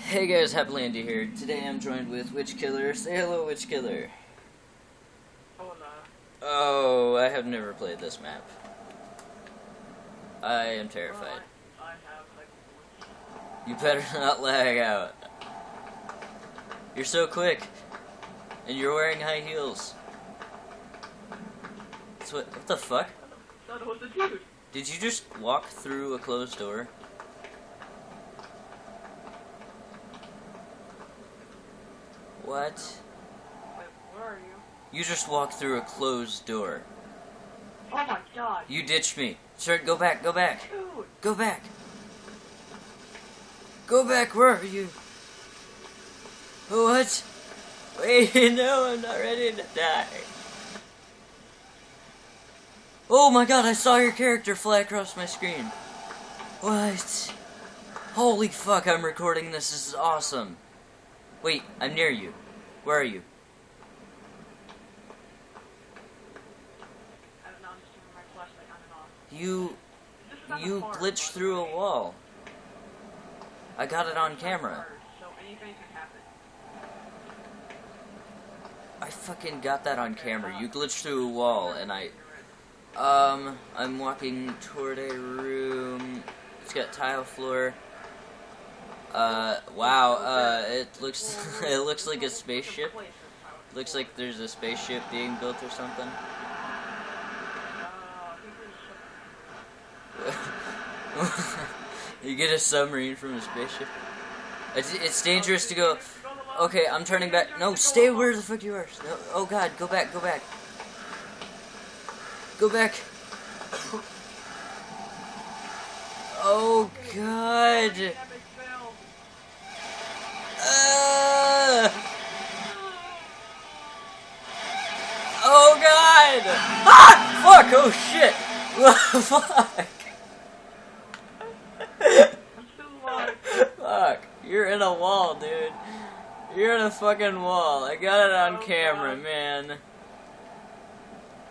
Hey guys, Happy Andy here. Today I'm joined with witchki11er. Say hello, witchki11er. Hola. Oh, I have never played this map. I am terrified. I have like... You better not lag out. You're so quick. And you're wearing high heels. What the fuck? I thought it was a dude. Did you just walk through a closed door? What? Wait, where are you? You just walked through a closed door. Oh my god. You ditched me. Sir, go back, go back. Dude. Go back. Go back, where are you? What? Wait, no, I'm not ready to die. Oh my god, I saw your character fly across my screen. What? Holy fuck, I'm recording this. This is awesome. Wait, I'm near you. Where are you? I don't know, I'm just using my flashlight on and off. You glitched through a wall. I got it on camera. So anything can happen. I fucking got that on camera. You glitched through a wall, and I'm walking toward a room. It's got tile floor. Wow, it looks like a spaceship. Looks like there's a spaceship being built or something. You get a submarine from a spaceship. It's dangerous to go. Okay, I'm turning back. No, stay where the fuck you are. No, oh god, go back, go back. Go back. Oh god. Oh god! Ah! Fuck! Oh shit! Fuck! Fuck! You're in a wall, dude. You're in a fucking wall. I got it on camera, man.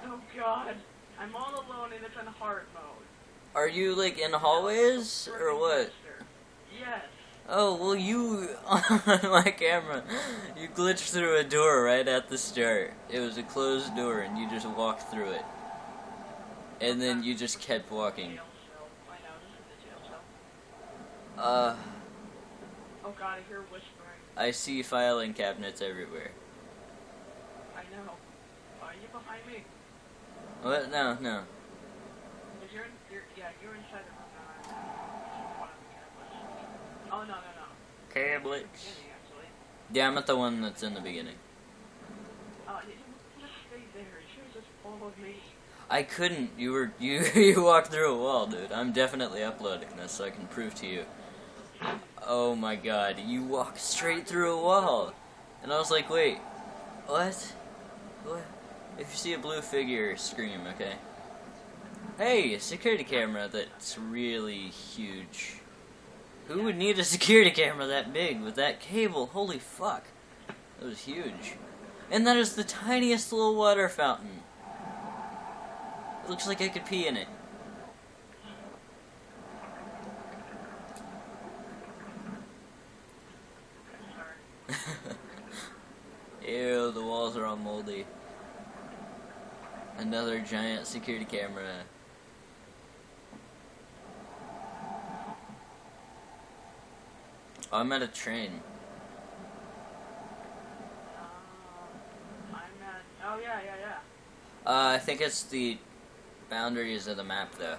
Oh god. I'm all alone and it's in hard mode. Are you like in hallways or what? Yes. Oh, well you, on my camera, you glitched through a door right at the start. It was a closed door and you just walked through it. And then you just kept walking. Oh god, I hear whispering. I see filing cabinets everywhere. I know. Are you behind me? What? No, no. You're inside the room now. Oh, no. Cablets. Yeah, I'm at the one that's in the beginning. You just stay there. You should have just followed me. I couldn't. You walked through a wall, dude. I'm definitely uploading this so I can prove to you. Oh my god, you walked straight through a wall. And I was like, wait, what? What? If you see a blue figure, scream, okay? Hey, a security camera that's really huge. Who would need a security camera that big with that cable? Holy fuck. That was huge. And that is the tiniest little water fountain. It looks like I could pee in it. Ew, the walls are all moldy. Another giant security camera. Oh, I'm at a train. Oh, yeah. I think it's the boundaries of the map, though.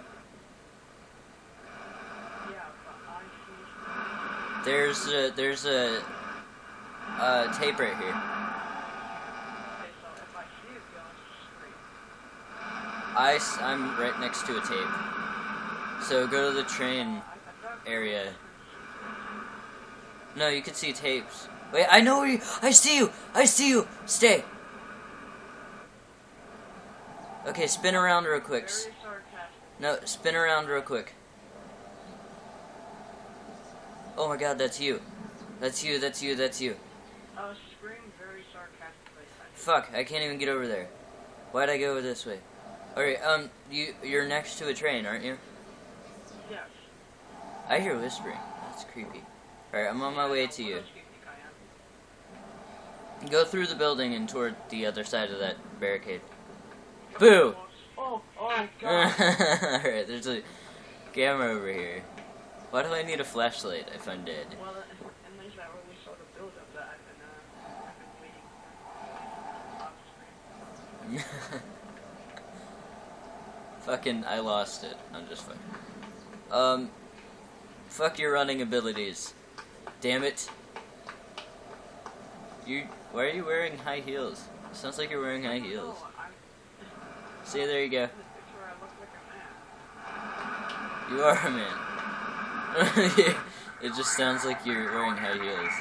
Yeah, but I see... There's a tape right here. Okay, so if I see it going straight... I'm right next to a tape. So go to the train area. No, you can see tapes. Wait, I know where you... I see you! Stay! Okay, spin around real quick. Very sarcastic. No, spin around real quick. Oh my god, that's you. That's you. Scream very sarcastically. Fuck, I can't even get over there. Why'd I go this way? Alright, you're next to a train, aren't you? Yes. I hear whispering. That's creepy. Alright, I'm on my way to you. Go through the building and toward the other side of that barricade. Boo! Oh god. Alright, there's a camera over here. Why do I need a flashlight if I'm dead? Well, at least that really showed a build up that I've been waiting. Fucking, I lost it. I'm just fucking. Fuck your running abilities. Damn it. Why are you wearing high heels? Sounds like you're wearing high heels. See, there you go. You are a man. It just sounds like you're wearing high heels.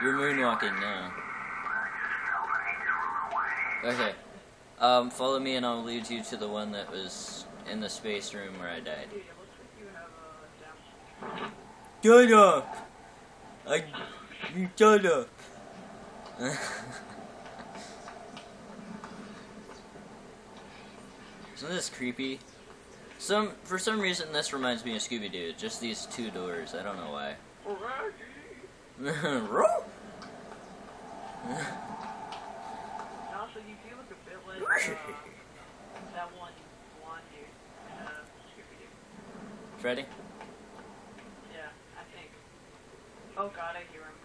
You're moonwalking now. Okay. Follow me and I'll lead you to the one that was in the space room where I died. Shut up! Shut up! Isn't this creepy? For some reason this reminds me of Scooby-Doo. Just these two doors. I don't know why. Also, you do look a bit like that one blonde dude in Scooby-Doo. Freddy? Yeah, I think. Oh god, I hear him.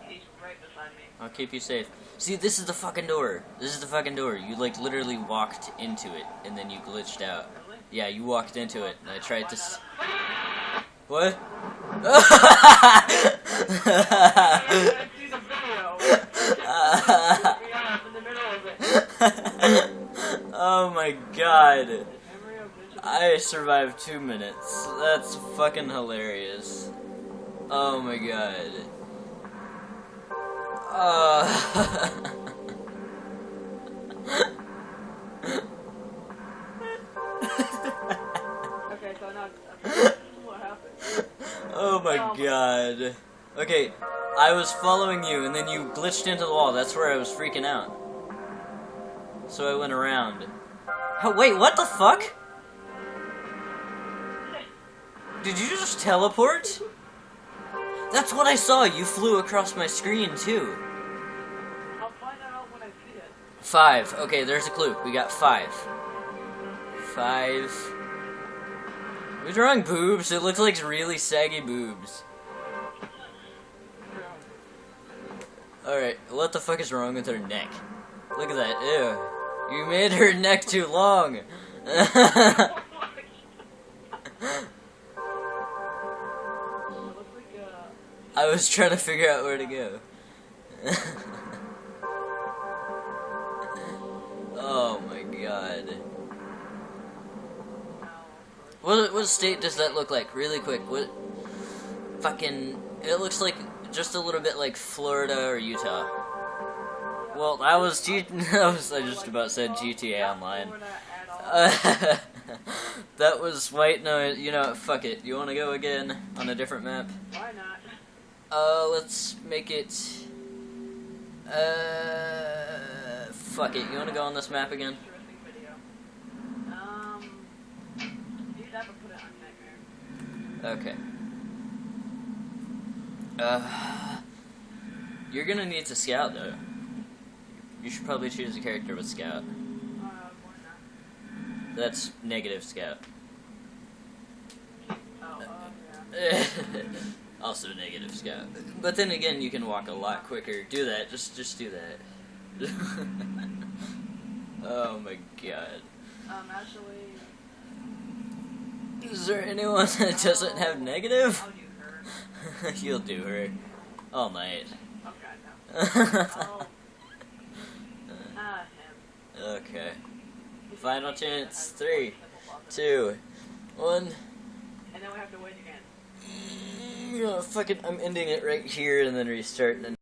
He's right beside me. I'll keep you safe. See, this is the fucking door. This is the fucking door. You, like, literally walked into it, and then you glitched out. Really? Yeah, you walked into it, and I tried to What? I see the video. In the middle of it. Oh my god. I survived 2 minutes. That's fucking hilarious. Oh my god. Okay, so now what happened? Oh my god. Okay, I was following you and then you glitched into the wall. That's where I was freaking out. So I went around. Oh, wait, what the fuck? Did you just teleport? That's what I saw. You flew across my screen too. I'll find out when I see it. 5. Okay, there's a clue. We got 5. 5. Are we drawing boobs? It looks like really saggy boobs. Alright, what the fuck is wrong with her neck? Look at that. Ew. You made her neck too long. I was trying to figure out where to go. Oh my god. What state does that look like? Really quick. What fucking... It looks like just a little bit like Florida or Utah. Well, that was I just about said GTA Online. That was white noise. You know, fuck it. You want to go again on a different map? Why not? Let's make it. Fuck it. You want to go on this map again? Interesting video. Do that, but put it on Nightmare. Okay. You're gonna need to scout though. You should probably choose a character with scout. Why not? That's negative scout. Oh, yeah. Also negative scout. But then again, you can walk a lot quicker. Do that. Just do that. Oh my god. Actually... Is there anyone that doesn't have negative? I'll do her. You'll do her. All night. Okay, no. Him. Okay. Final chance. 3, 2, 1. And then we have to wait again. Fuck it. I'm ending it right here and then restarting.